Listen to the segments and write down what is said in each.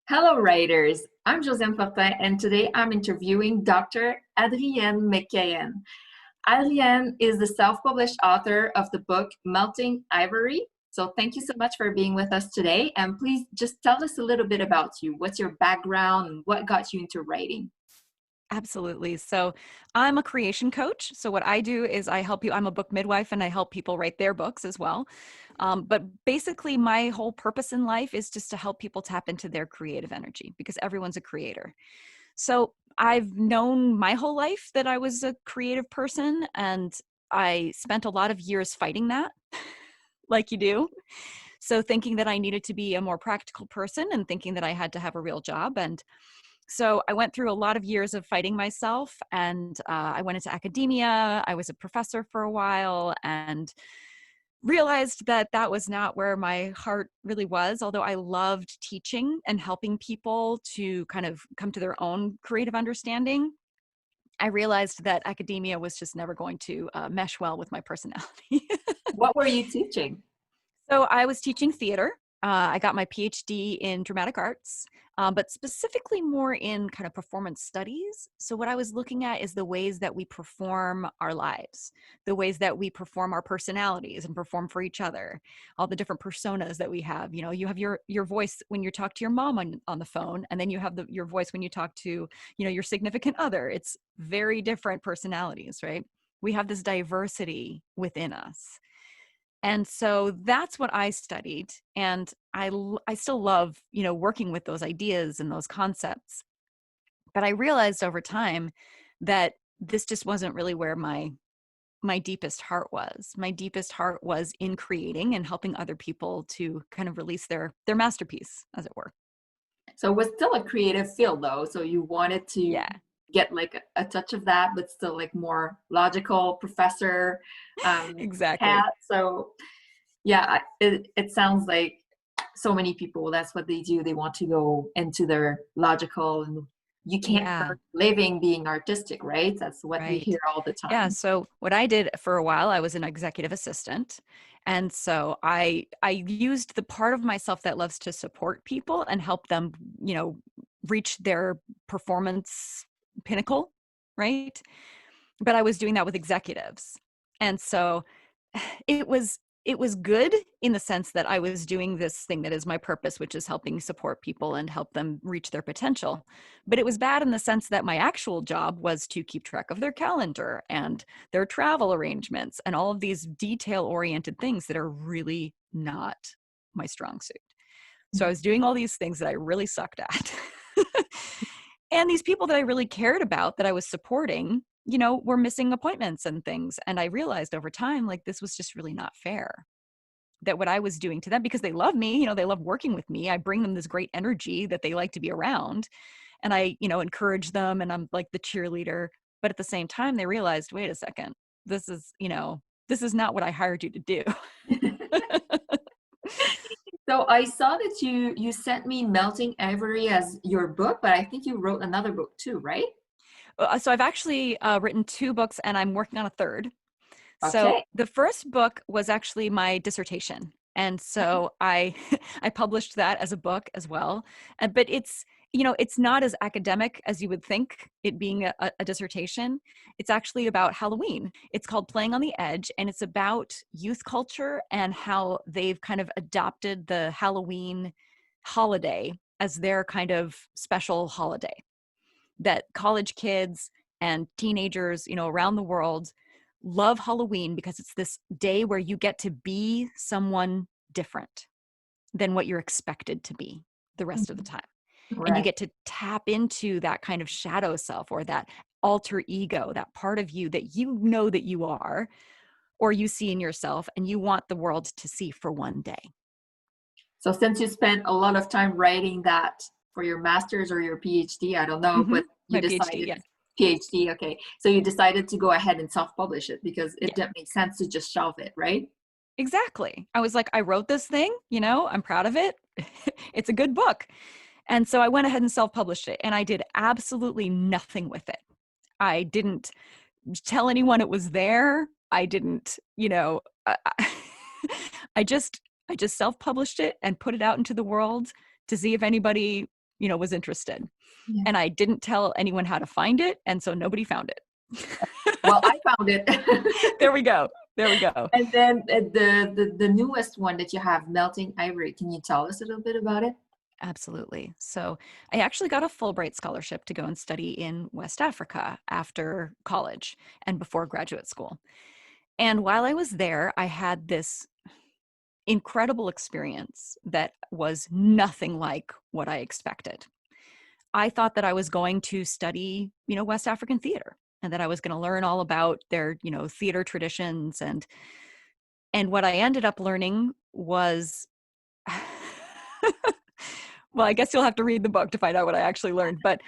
Hello, writers. I'm Josiane Fortin, and today I'm interviewing Dr. Adrienne MacIain. Adrienne is the self-published author of the book Melting Ivory. So thank you so much for being with us today. And please just tell us a little bit about you. What's your background and what got you into writing? Absolutely. So I'm a creation coach. So what I do is I help you. I'm a book midwife and I help people write their books as well. But basically, my whole purpose in life is just to help people tap into their creative energy because everyone's a creator. So I've known my whole life that I was a creative person, and I spent a lot of years fighting that, like you do. So thinking that I needed to be a more practical person and thinking that I had to have a real job. And so I went through a lot of years of fighting myself, and I went into academia. I was a professor for a while and realized that that was not where my heart really was. Although I loved teaching and helping people to kind of come to their own creative understanding, I realized that academia was just never going to mesh well with my personality. What were you teaching? So I was teaching theater. I got my PhD in dramatic arts, but specifically more in kind of performance studies. So what I was looking at is the ways that we perform our lives, the ways that we perform our personalities and perform for each other, all the different personas that we have. You know, you have your voice when you talk to your mom on the phone, and then you have your voice when you talk to, your significant other. It's very different personalities, right? We have this diversity within us. And so that's what I studied. And I still love, working with those ideas and those concepts. But I realized over time that this just wasn't really where my deepest heart was. My deepest heart was in creating and helping other people to kind of release their masterpiece, as it were. So it was still a creative field though. So you wanted to Yeah, get like a touch of that, but still like more logical professor exactly. hat. So yeah, it sounds like so many people, that's what they do. They want to go into their logical, and you can't Yeah, earn a living being artistic, right? That's what we right. hear all the Yeah, time. so what I did for a while, I was an executive assistant. And so I used the part of myself that loves to support people and help them, you know, reach their performance pinnacle, right? But I was doing that with executives. And so it was good in the sense that I was doing this thing that is my purpose, which is helping support people and help them reach their potential. But it was bad in the sense that my actual job was to keep track of their calendar and their travel arrangements and all of these detail oriented things that are really not my strong suit. So I was doing all these things that I really sucked at. And these people that I really cared about that I was supporting, were missing appointments and things. And I realized over time, like, this was just really not fair. That what I was doing to them, because they love me, they love working with me. I bring them this great energy that they like to be around. And I, encourage them and I'm like the cheerleader. But at the same time, they realized, wait a second, this is not what I hired you to do. So I saw that you sent me Melting Ivory as your book, but I think you wrote another book too, right? So I've actually written two books and I'm working on a third. So Okay. the first book was actually my dissertation. And so I I published that as a book as well. But it's not as academic as you would think, it being a dissertation. It's actually about Halloween. It's called Playing on the Edge, and it's about youth culture and how they've kind of adopted the Halloween holiday as their kind of special holiday, that college kids and teenagers, around the world love Halloween because it's this day where you get to be someone different than what you're expected to be the rest of the Mhm. time. And you Right. get to tap into that kind of shadow self or that alter ego, that part of you that you know that you are or you see in yourself and you want the world to see for one day. So since you spent a lot of time writing that for your master's or your PhD, I don't know, Hmm. but you My PhD, decided yeah. PhD, okay. So you decided to go ahead and self-publish it because it Yeah. didn't make sense to just shelve it, right? Exactly. I was like, I wrote this thing, I'm proud of it. It's a good book. And so I went ahead and self-published it and I did absolutely nothing with it. I didn't tell anyone it was there. I didn't, I just I just self-published it and put it out into the world to see if anybody was interested. Yeah. And I didn't tell anyone how to find it, and so nobody found it. Well, I found it. There we go. There we go. And then the newest one that you have, Melting Ivory. Can you tell us a little bit about it? Absolutely. So I actually got a Fulbright scholarship to go and study in West Africa after college and before graduate school. And while I was there, I had this incredible experience that was nothing like what I expected. I thought that I was going to study, West African theater, and that I was going to learn all about their, theater traditions. And what I ended up learning was, well, I guess you'll have to read the book to find out what I actually learned. But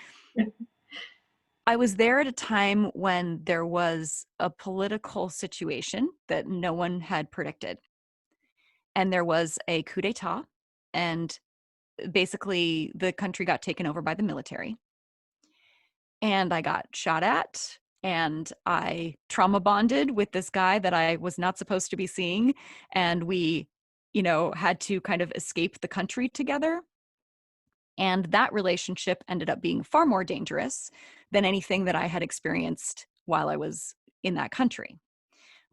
I was there at a time when there was a political situation that no one had predicted. And there was a coup d'etat, and basically the country got taken over by the military. And I got shot at, and I trauma bonded with this guy that I was not supposed to be seeing. And we, had to kind of escape the country together. And that relationship ended up being far more dangerous than anything that I had experienced while I was in that country.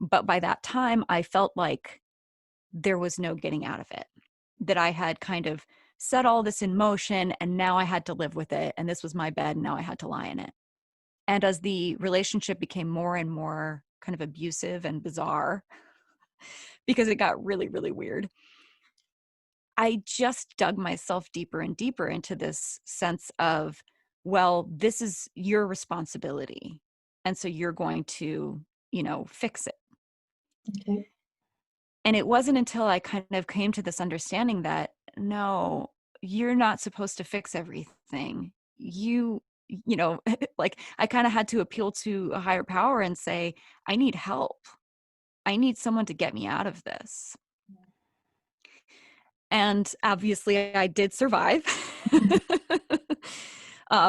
But by that time, I felt like there was no getting out of it, that I had kind of set all this in motion, and now I had to live with it. And this was my bed, and now I had to lie in it. And as the relationship became more and more kind of abusive and bizarre, because it got really, really weird, I just dug myself deeper and deeper into this sense of, well, this is your responsibility. And so you're going to, fix it. Okay. And it wasn't until I kind of came to this understanding that, no, you're not supposed to fix everything. Like I kind of had to appeal to a higher power and say, I need help. I need someone to get me out of this. And obviously I did survive,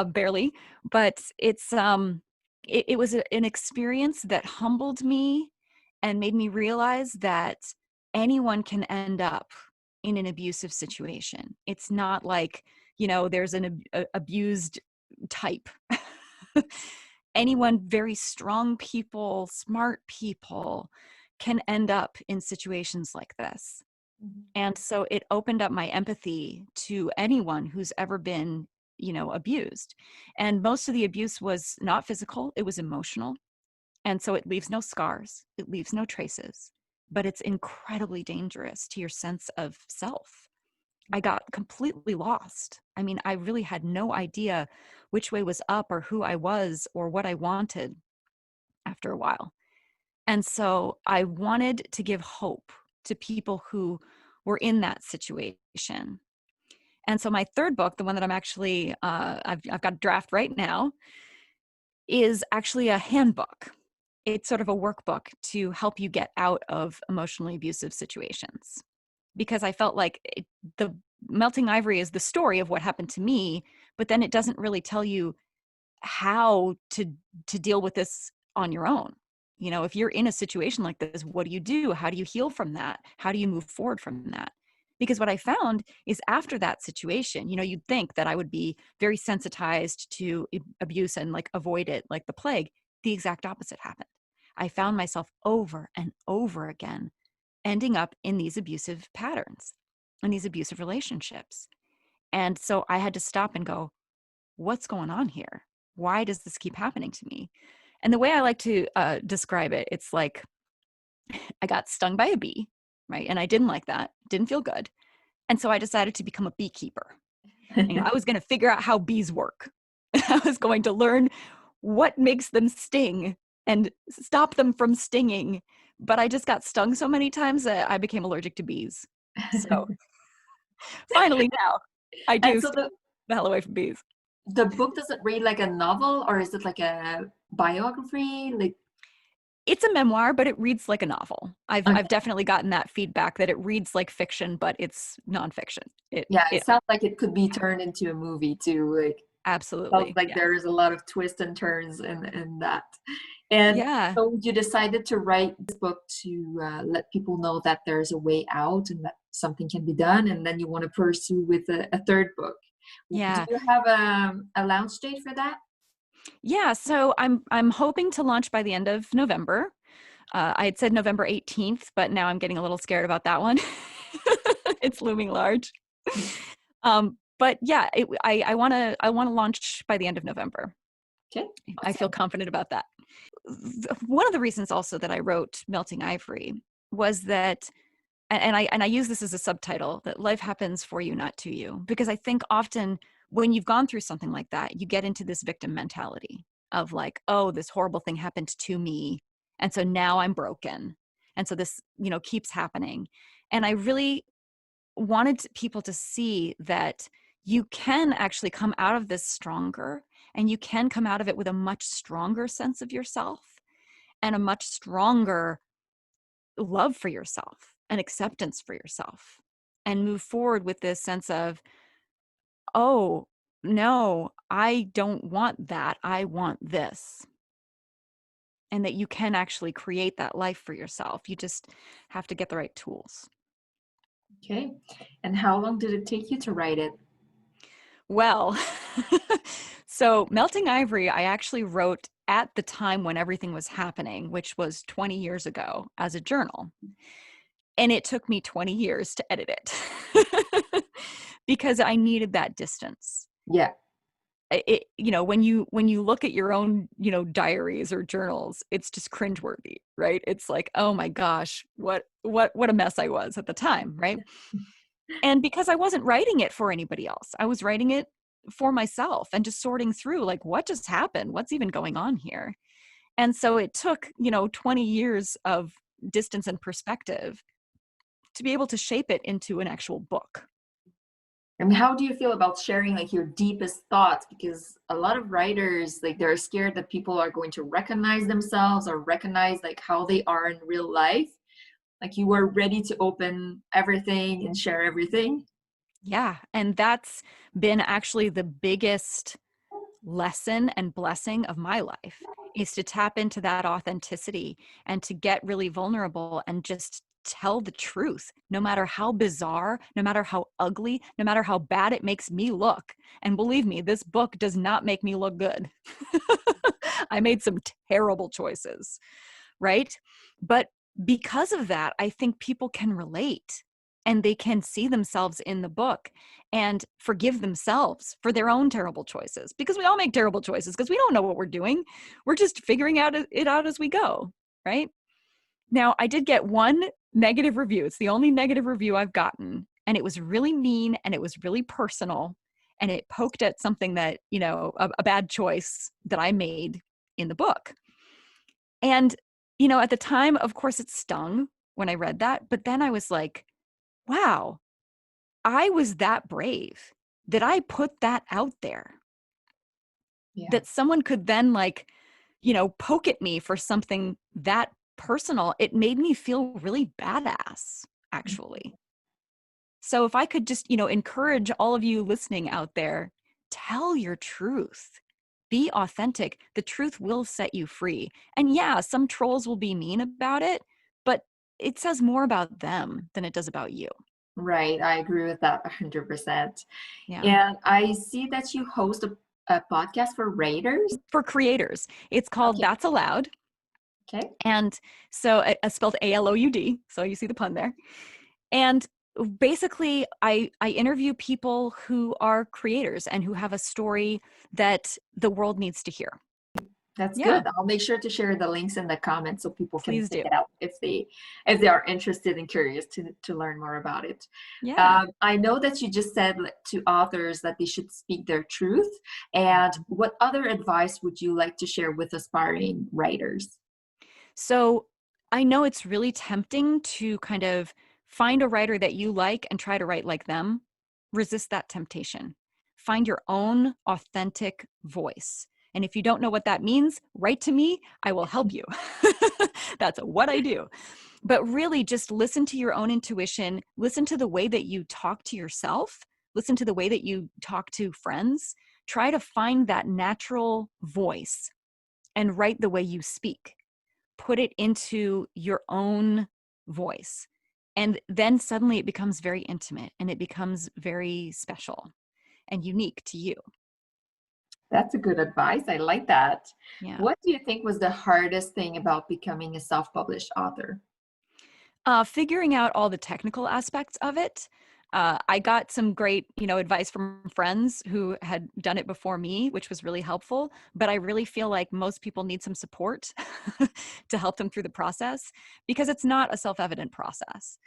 barely, but it was an experience that humbled me and made me realize that anyone can end up in an abusive situation. It's not like, there's an abused type. Anyone, very strong people, smart people, can end up in situations like this. Mm-hmm. And so it opened up my empathy to anyone who's ever been, abused. And most of the abuse was not physical, it was emotional. And so it leaves no scars, it leaves no traces, but it's incredibly dangerous to your sense of self. I got completely lost. I mean, I really had no idea which way was up or who I was or what I wanted after a while. And so I wanted to give hope to people who were in that situation. And so my third book, the one that I'm actually, I've got a draft right now, is actually a handbook. It's sort of a workbook to help you get out of emotionally abusive situations. Because I felt like the Melting Ivory is the story of what happened to me, but then it doesn't really tell you how to deal with this on your own. If you're in a situation like this, what do you do? How do you heal from that? How do you move forward from that? Because what I found is after that situation, you'd think that I would be very sensitized to abuse and like avoid it like the plague. The exact opposite happened. I found myself over and over again ending up in these abusive patterns and these abusive relationships. And so I had to stop and go, what's going on here? Why does this keep happening to me? And the way I like to describe it, it's like I got stung by a bee, right? And I didn't like that, didn't feel good. And so I decided to become a beekeeper. I was going to figure out how bees work. I was going to learn what makes them sting and stop them from stinging. But I just got stung so many times that I became allergic to bees. So finally now I And do so stay the hell away from bees. the book doesn't read like a novel, or is it like a biography? Like, It's a memoir, but it reads like a novel. I've okay. I've definitely gotten that feedback that it reads like fiction, but it's nonfiction. Yeah, it It sounds like it could be turned into a movie too. Like, sounds absolutely, like yeah. there is a lot of twists and turns in that. And Yeah. so you decided to write this book to let people know that there's a way out and that something can be done, and then you want to pursue with a third book. Do Yeah. you have a launch date for that? Yeah. So I'm hoping to launch by the end of November. I had said November 18th, but now I'm getting a little scared about that one. It's looming large. But yeah, I want to launch by the end of November. Okay, I feel awesome. confident about that. One of the reasons also that I wrote Melting Ivory was that, and I use this as a subtitle, that life happens for you, not to you, because I think often when you've gone through something like that, you get into this victim mentality of like, oh, this horrible thing happened to me, and so now I'm broken, and so this keeps happening. And I really wanted people to see that you can actually come out of this stronger, and you can come out of it with a much stronger sense of yourself and a much stronger love for yourself and acceptance for yourself, and move forward with this sense of, oh, no, I don't want that. I want this. And that you can actually create that life for yourself. You just have to get the right tools. Okay, and how long did it take you to write it? Well, so Melting Ivory, I actually wrote at the time when everything was happening, which was 20 years ago, as a journal. And it took me 20 years to edit it because I needed that distance. Yeah. When you look at your own, diaries or journals, it's just cringeworthy, right? It's like, oh my gosh, what a mess I was at the time, right? And because I wasn't writing it for anybody else, I was writing it for myself and just sorting through, like, what just happened? What's even going on here? And so it took, 20 years of distance and perspective to be able to shape it into an actual book. And how do you feel about sharing like your deepest thoughts? Because a lot of writers, like they're scared that people are going to recognize themselves or recognize like how they are in real life. Like you were ready to open everything and share everything. Yeah. And that's been actually the biggest lesson and blessing of my life, is to tap into that authenticity and to get really vulnerable and just tell the truth, no matter how bizarre, no matter how ugly, no matter how bad it makes me look. And believe me, this book does not make me look good. I made some terrible choices, right? But because of that, I think people can relate and they can see themselves in the book and forgive themselves for their own terrible choices, because we all make terrible choices because we don't know what we're doing. We're just figuring it out as we go, right? Now, I did get one negative review. It's the only negative review I've gotten, and it was really mean and it was really personal, and it poked at something that, a bad choice that I made in the book. And, at the time, of course, it stung when I read that. But then I was like, wow, I was that brave that I put that out there, Yeah. that someone could then poke at me for something that personal. It made me feel really badass, actually. So if I could just, encourage all of you listening out there, tell your truth. Be authentic. The truth will set you free. And yeah, some trolls will be mean about it, but it says more about them than it does about you. Right. I agree with that 100%. Yeah. And I see that you host a podcast for writers. For creators, it's called Okay. That's Allowed. Okay. And so it's spelled Aloud. So you see the pun there. And basically, I interview people who are creators and who have a story that the world needs to hear. That's Yeah, good. I'll make sure to share the links in the comments so people can please check do. it out if they are interested and curious to learn more about it. Yeah. I know that you just said to authors that they should speak their truth. And what other advice would you like to share with aspiring writers? So I know it's really tempting to kind of find a writer that you like and try to write like them. Resist that temptation. Find your own authentic voice. And if you don't know what that means, write to me. I will help you. That's what I do. But really just listen to your own intuition. Listen to the way that you talk to yourself. Listen to the way that you talk to friends. Try to find that natural voice and write the way you speak. Put it into your own voice. And then suddenly it becomes very intimate and it becomes very special. and unique to you. That's a good advice. I like that. Yeah. What do you think was the hardest thing about becoming a self-published author? Figuring out all the technical aspects of it. I got some great, advice from friends who had done it before me, which was really helpful. But I really feel like most people need some support to help them through the process because it's not a self-evident process.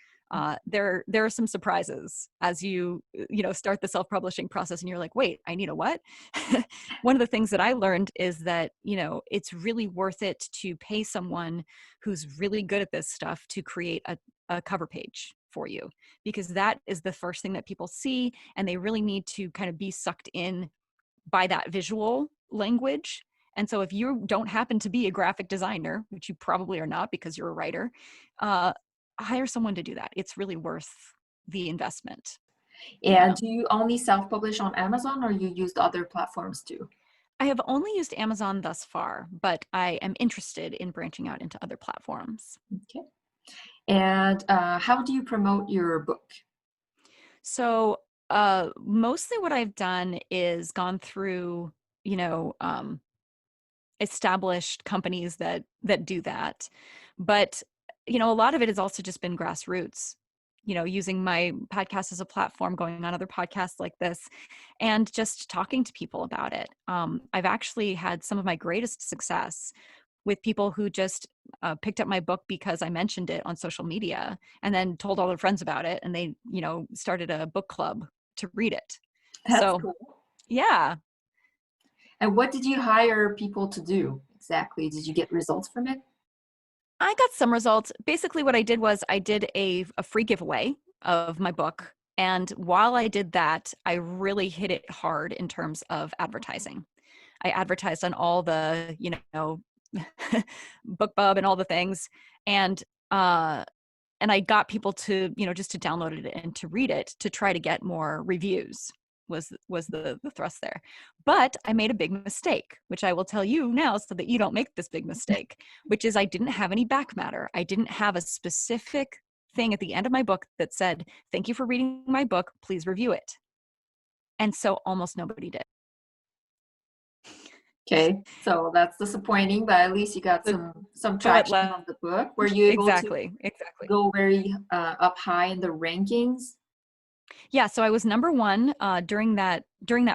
There are some surprises as start the self-publishing process, and you're like, wait, I need a what? One of the things that I learned is that it's really worth it to pay someone who's really good at this stuff to create a cover page for you, because that is the first thing that people see, and they really need to kind of be sucked in by that visual language. And so if you don't happen to be a graphic designer, which you probably are not because you're a writer, hire someone to do that. It's really worth the investment. And do you only self-publish on Amazon or you used other platforms too? I have only used Amazon thus far, but I am interested in branching out into other platforms. Okay. And how do you promote your book? So mostly what I've done is gone through, you know, um, established companies that do that. But, a lot of it has also just been grassroots, using my podcast as a platform, going on other podcasts like this, and just talking to people about it. I've actually had some of my greatest success with people who just picked up my book because I mentioned it on social media and then told all their friends about it. And they, started a book club to read it. That's So, cool. yeah, And what did you hire people to do exactly? Did you get results from it? I got some results. Basically, what I did was I did a free giveaway of my book. And while I did that, I really hit it hard in terms of advertising. I advertised on all the, BookBub and all the things. And uh, and I got people to, just to download it and to read it to try to get more reviews was the thrust there. But I made a big mistake, which I will tell you now so that you don't make this big mistake, which is I didn't have any back matter. I didn't have a specific thing at the end of my book that said, "Thank you for reading my book, please review it." And so almost nobody did. Okay, so that's disappointing, but at least you got But some but traction on the book. Were you able to exactly. go very up high in the rankings? Yeah, so I was number one during that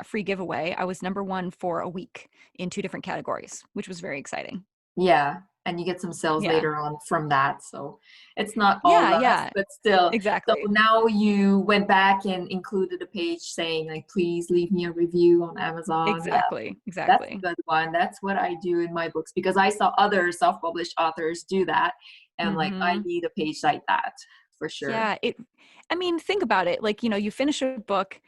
free giveaway. I was number one for a week in 2 different categories, which was very exciting. Yeah, and you get some sales Yeah, later on from that. So it's not all yeah, lost, yeah, but still. So exactly, now you went back and included a page saying like, please leave me a review on Amazon. Yeah, exactly, that's a exactly. good one. That's what I do in my books because I saw other self-published authors do that. And like, I Hmm. need a page like that for sure. Yeah, I mean, think about it. Like, you finish a book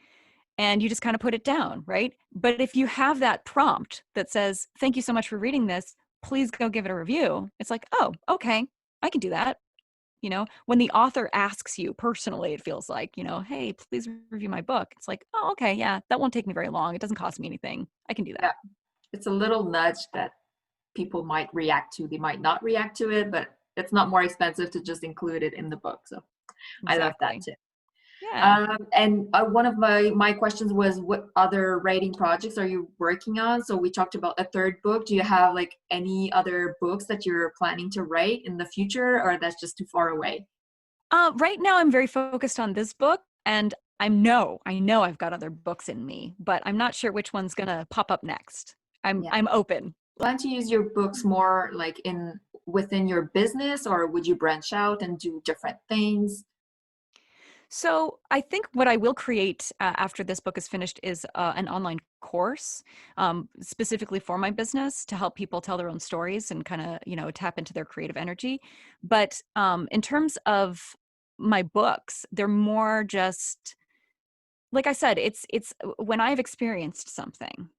and you just kind of put it down, right? But if you have that prompt that says, "Thank you so much for reading this, please go give it a review," it's like, oh, okay, I can do that. When the author asks you personally, it feels like, "Hey, please review my book." It's like, oh, okay, yeah, that won't take me very long. It doesn't cost me anything. I can do Yeah, that. it's a little nudge that people might react to. They might not react to it, but it's not more expensive to just include it in the book. So I love that Exactly. too. Yeah. And one of my questions was, what other writing projects are you working on? So we talked about a third book. Do you have like any other books that you're planning to write in the future, or that's just too far away? Right now I'm very focused on this book, and I know I've got other books in me, but I'm not sure which one's gonna pop up next. I'm Yeah. I'm open. Plan to use your books more like in within your business, or would you branch out and do different things? So I think what I will create after this book is finished is an online course, specifically for my business to help people tell their own stories and kind of tap into their creative energy. But in terms of my books, they're more just like I said. It's when I've experienced something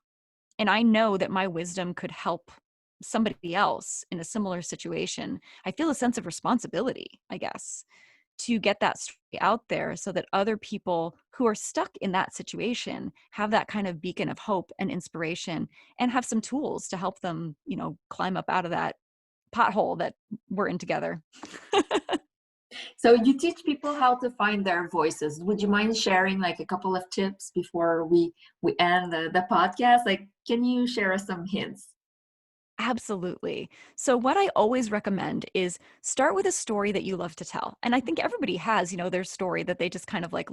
and I know that my wisdom could help somebody else in a similar situation. I feel a sense of responsibility, I guess, to get that story out there so that other people who are stuck in that situation have that kind of beacon of hope and inspiration and have some tools to help them, climb up out of that pothole that we're in together. So you teach people how to find their voices. Would you mind sharing like a couple of tips before we end the podcast? Like, can you share us some hints? Absolutely. So what I always recommend is start with a story that you love to tell. And I think everybody has, their story that they just kind of like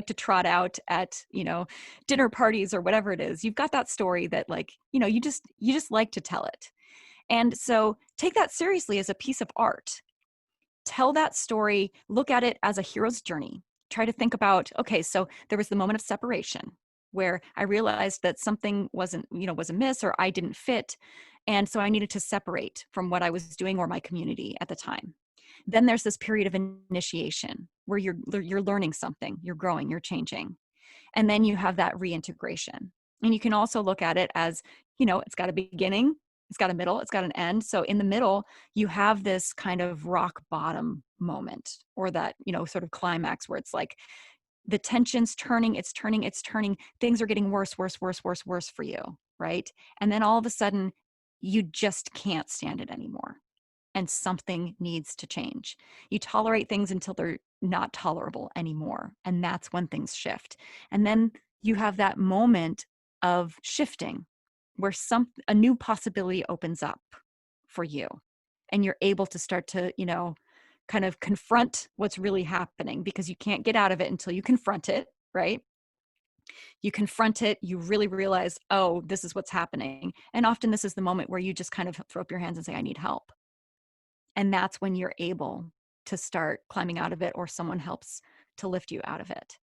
to trot out at, dinner parties or whatever it is. You've got that story that you just like to tell it. And so take that seriously as a piece of art. Tell that story, look at it as a hero's journey. Try to think about, okay, so there was the moment of separation where I realized that something was amiss or I didn't fit. And so I needed to separate from what I was doing or my community at the time. Then there's this period of initiation where you're learning something, you're growing, you're changing. And then you have that reintegration. And you can also look at it as, it's got a beginning, it's got a middle, it's got an end. So in the middle, you have this kind of rock bottom moment, or that, sort of climax where it's like the tension's turning, it's turning, it's turning. Things are getting worse, worse, worse, worse, worse for you, right? And then all of a sudden, you just can't stand it anymore. And something needs to change. You tolerate things until they're not tolerable anymore. And that's when things shift. And then you have that moment of shifting where a new possibility opens up for you. And you're able to start to, kind of confront what's really happening, because you can't get out of it until you confront it, right? You confront it, you really realize, oh, this is what's happening. And often this is the moment where you just kind of throw up your hands and say, I need help. And that's when you're able to start climbing out of it, or someone helps to lift you out of it.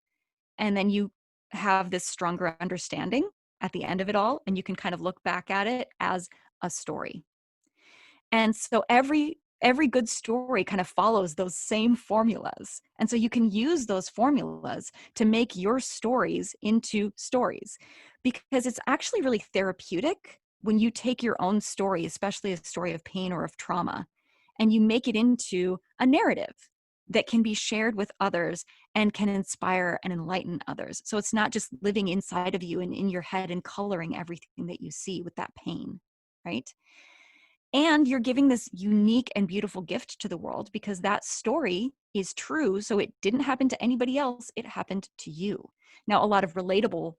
And then you have this stronger understanding at the end of it all, and you can kind of look back at it as a story. And so every good story kind of follows those same formulas. And so you can use those formulas to make your stories into stories, because it's actually really therapeutic when you take your own story, especially a story of pain or of trauma, and you make it into a narrative that can be shared with others and can inspire and enlighten others. So it's not just living inside of you and in your head and coloring everything that you see with that pain, right? And you're giving this unique and beautiful gift to the world, because that story is true. So it didn't happen to anybody else. It happened to you. Now, a lot of relatable,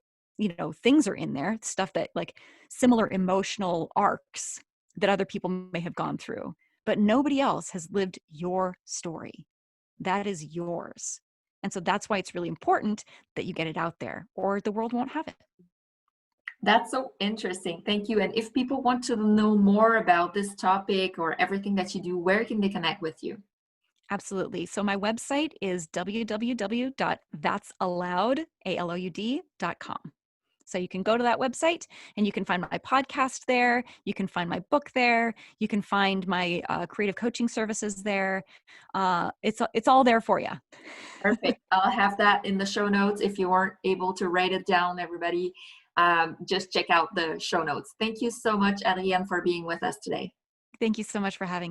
things are in there, stuff that like similar emotional arcs that other people may have gone through, but nobody else has lived your story. That is yours. And so that's why it's really important that you get it out there, or the world won't have it. That's so interesting. Thank you. And if people want to know more about this topic or everything that you do, where can they connect with you? Absolutely. So my website is www.that'saloud.com. So you can go to that website and you can find my podcast there. You can find my book there. You can find my creative coaching services there. It's all there for you. Perfect. I'll have that in the show notes. If you weren't able to write it down, everybody, just check out the show notes. Thank you so much, Adrienne, for being with us today. Thank you so much for having me.